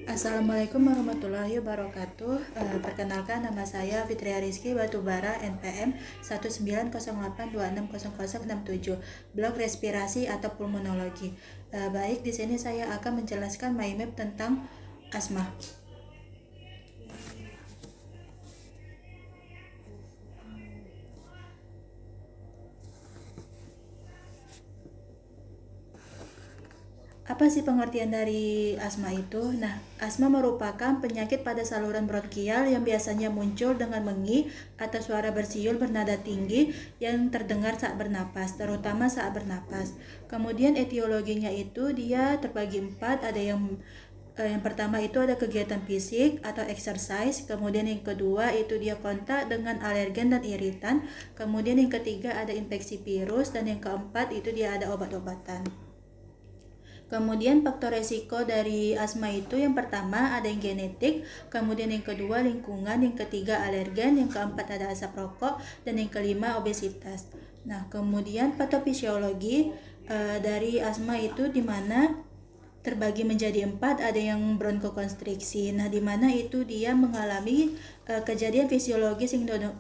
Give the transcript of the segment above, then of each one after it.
Assalamualaikum warahmatullahi wabarakatuh. Perkenalkan, nama saya Fitria Rizky Batubara, NPM 19082600067, blok respirasi atau pulmonologi. Baik, di sini saya akan menjelaskan mind map tentang asma. Apa sih pengertian dari asma itu? Nah, asma merupakan penyakit pada saluran bronkial yang biasanya muncul dengan mengi atau suara bersiul bernada tinggi yang terdengar saat bernapas, terutama saat bernapas. Kemudian etiologinya itu dia terbagi 4, ada yang pertama itu ada kegiatan fisik atau exercise, kemudian yang kedua itu dia kontak dengan alergen dan iritan, kemudian yang ketiga ada infeksi virus, dan yang keempat itu dia ada obat-obatan. Kemudian faktor resiko dari asma itu yang pertama ada yang genetik, kemudian yang kedua lingkungan, yang ketiga alergen, yang keempat ada asap rokok, dan yang kelima obesitas. Nah, kemudian patofisiologi dari asma itu dimana terbagi menjadi 4, ada yang bronkokonstriksi. Nah, dimana itu dia mengalami kejadian fisiologis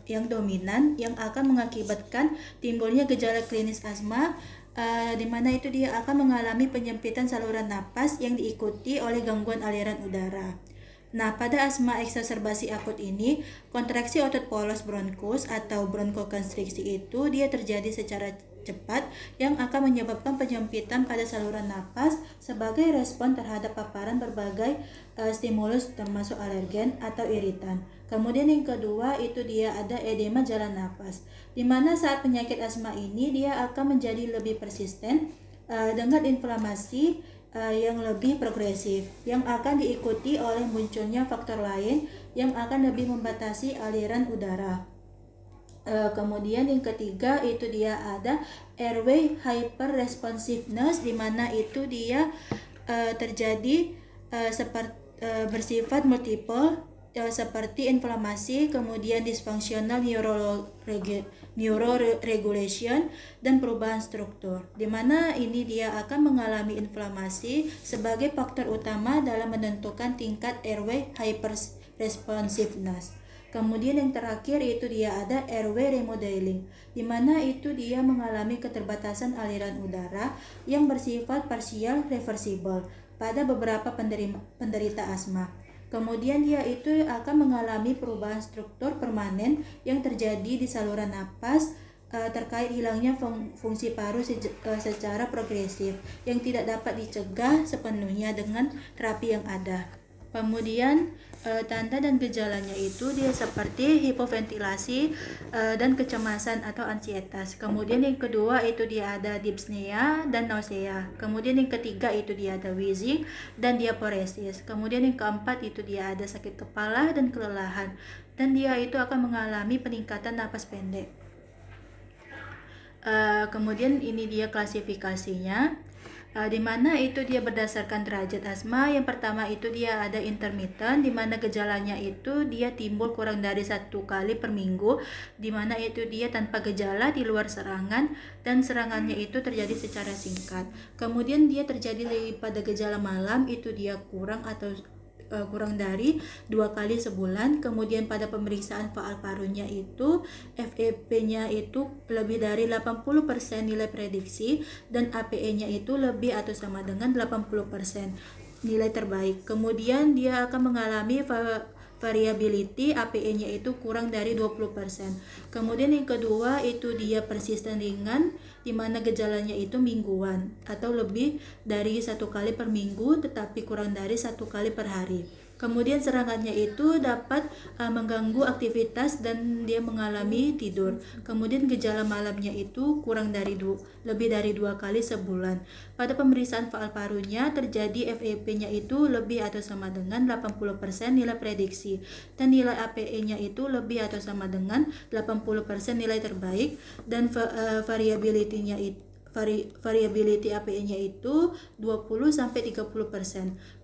yang dominan yang akan mengakibatkan timbulnya gejala klinis asma, di mana itu dia akan mengalami penyempitan saluran napas yang diikuti oleh gangguan aliran udara. Nah, pada asma eksaserbasi akut ini, kontraksi otot polos bronkus atau bronkokonstriksi itu dia terjadi secara cepat yang akan menyebabkan penyempitan pada saluran napas sebagai respon terhadap paparan berbagai stimulus termasuk alergen atau iritan. Kemudian yang kedua itu dia ada edema jalan napas, di mana saat penyakit asma ini dia akan menjadi lebih persisten dengan inflamasi yang lebih progresif yang akan diikuti oleh munculnya faktor lain yang akan lebih membatasi aliran udara. Kemudian yang ketiga itu dia ada airway hyperresponsiveness, di mana itu dia terjadi bersifat multiple, seperti inflamasi, kemudian dysfunctional neuroregulation, dan perubahan struktur, di mana ini dia akan mengalami inflamasi sebagai faktor utama dalam menentukan tingkat airway hyperresponsiveness. Kemudian yang terakhir itu dia ada airway remodeling, di mana itu dia mengalami keterbatasan aliran udara yang bersifat parsial reversible pada beberapa penderita asma. Kemudian dia itu akan mengalami perubahan struktur permanen yang terjadi di saluran napas terkait hilangnya fungsi paru secara progresif yang tidak dapat dicegah sepenuhnya dengan terapi yang ada. Kemudian tanda dan gejalanya itu dia seperti hipoventilasi dan kecemasan atau ansietas. Kemudian yang kedua itu dia ada dyspnea dan nausea. Kemudian yang ketiga itu dia ada wheezing dan diaporesis. Kemudian yang keempat itu dia ada sakit kepala dan kelelahan. Dan dia itu akan mengalami peningkatan napas pendek. Kemudian ini dia klasifikasinya, di mana itu dia berdasarkan derajat asma. Yang pertama itu dia ada intermittent, di mana gejalanya itu dia timbul kurang dari 1 kali per minggu, di mana itu dia tanpa gejala di luar serangan dan serangannya itu terjadi secara singkat. Kemudian dia terjadi pada gejala malam, itu dia kurang dari 2 kali sebulan. Kemudian pada pemeriksaan faal parunya itu FEP-nya itu lebih dari 80% nilai prediksi dan APE-nya itu lebih atau sama dengan 80% nilai terbaik. Kemudian dia akan mengalami variability, APE-nya itu kurang dari 20%. Kemudian yang kedua itu dia persisten ringan, di mana gejalanya itu mingguan atau lebih dari 1 kali per minggu tetapi kurang dari 1 kali per hari. Kemudian serangannya itu dapat mengganggu aktivitas dan dia mengalami tidur. Kemudian gejala malamnya itu lebih dari 2 kali sebulan. Pada pemeriksaan faal parunya terjadi FEP-nya itu lebih atau sama dengan 80% nilai prediksi dan nilai APE-nya itu lebih atau sama dengan 80% nilai terbaik dan variability-nya itu variability APE-nya itu 20-30%.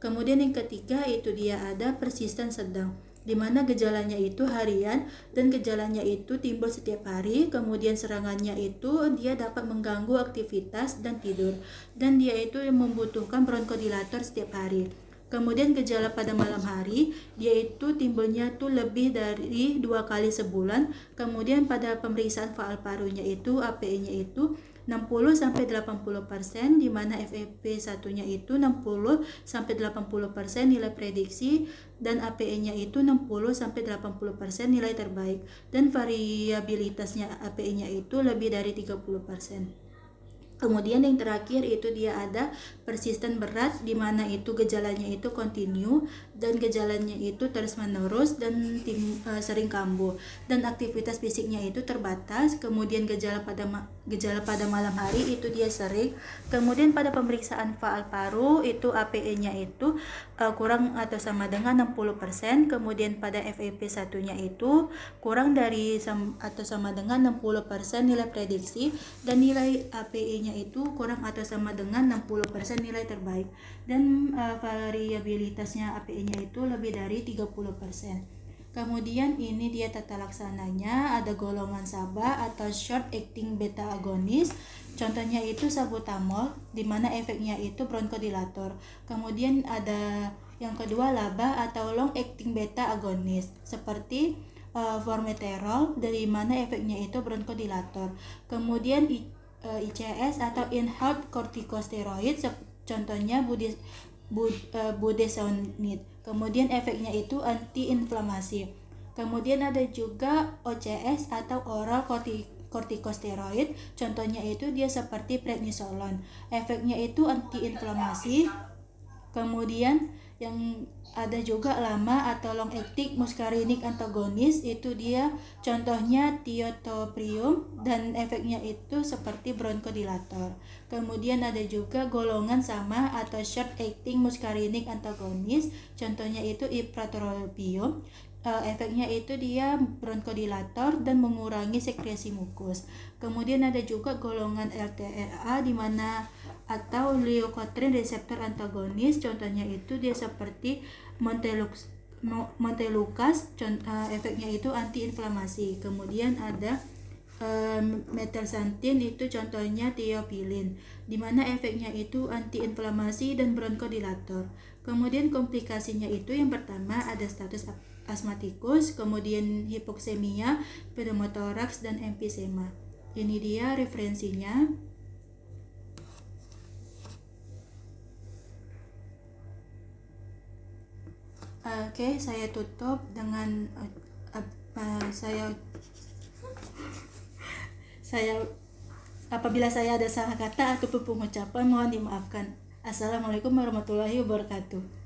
Kemudian yang ketiga itu dia ada persisten sedang, di mana gejalanya itu harian dan gejalanya itu timbul setiap hari. Kemudian serangannya itu dia dapat mengganggu aktivitas dan tidur, dan dia itu membutuhkan bronkodilator setiap hari. Kemudian gejala pada malam hari, dia itu timbulnya tuh lebih dari 2 kali sebulan. Kemudian pada pemeriksaan faal parunya itu API-nya itu 60-80%, di mana FEP1-nya itu 60-80% nilai prediksi, dan API-nya itu 60-80% nilai terbaik, dan variabilitasnya API-nya itu lebih dari 30%. Kemudian yang terakhir itu dia ada persisten berat, di mana itu gejalanya itu kontinu dan gejalanya itu terus menerus dan sering kambuh, dan aktivitas fisiknya itu terbatas. Kemudian gejala pada malam hari itu dia sering. Kemudian pada pemeriksaan faal paru itu APE-nya itu kurang atau sama dengan 60%. Kemudian pada FEP1-nya itu kurang dari atau sama dengan 60% nilai prediksi, dan nilai APE-nya itu kurang atau sama dengan 60% nilai terbaik, dan variabilitasnya APE-nya itu lebih dari 30%. Kemudian ini dia tata laksananya, ada golongan SABA atau short acting beta agonis. Contohnya itu salbutamol, di mana efeknya itu bronkodilator. Kemudian ada yang kedua LABA atau long acting beta agonis, seperti formoterol, dari mana efeknya itu bronkodilator. Kemudian ICS atau inhaled corticosteroid, contohnya budesonide. Kemudian efeknya itu antiinflamasi. Kemudian ada juga OCS atau oral corticosteroid, contohnya itu dia seperti prednisolon. Efeknya itu antiinflamasi. Kemudian yang ada juga LAMA atau long acting muscarinic antagonis, itu dia contohnya tiotropium, dan efeknya itu seperti bronkodilator. Kemudian ada juga golongan sama atau short acting muscarinic antagonis, contohnya itu ipratropium. Efeknya itu dia bronkodilator dan mengurangi sekresi mukus. Kemudian ada juga golongan LTRA, di mana atau leukotriene reseptor antagonis, contohnya itu dia seperti montelukast, efeknya itu antiinflamasi. Kemudian ada metelsantin, itu contohnya tiopilin, di mana efeknya itu antiinflamasi dan bronkodilator. Kemudian komplikasinya itu yang pertama ada status asmatikus, kemudian hipoksemia, pneumotoraks, dan emfisema. Ini dia referensinya. Oke, saya tutup dengan saya apabila saya ada salah kata atau pengucapan mohon dimaafkan. Assalamualaikum warahmatullahi wabarakatuh.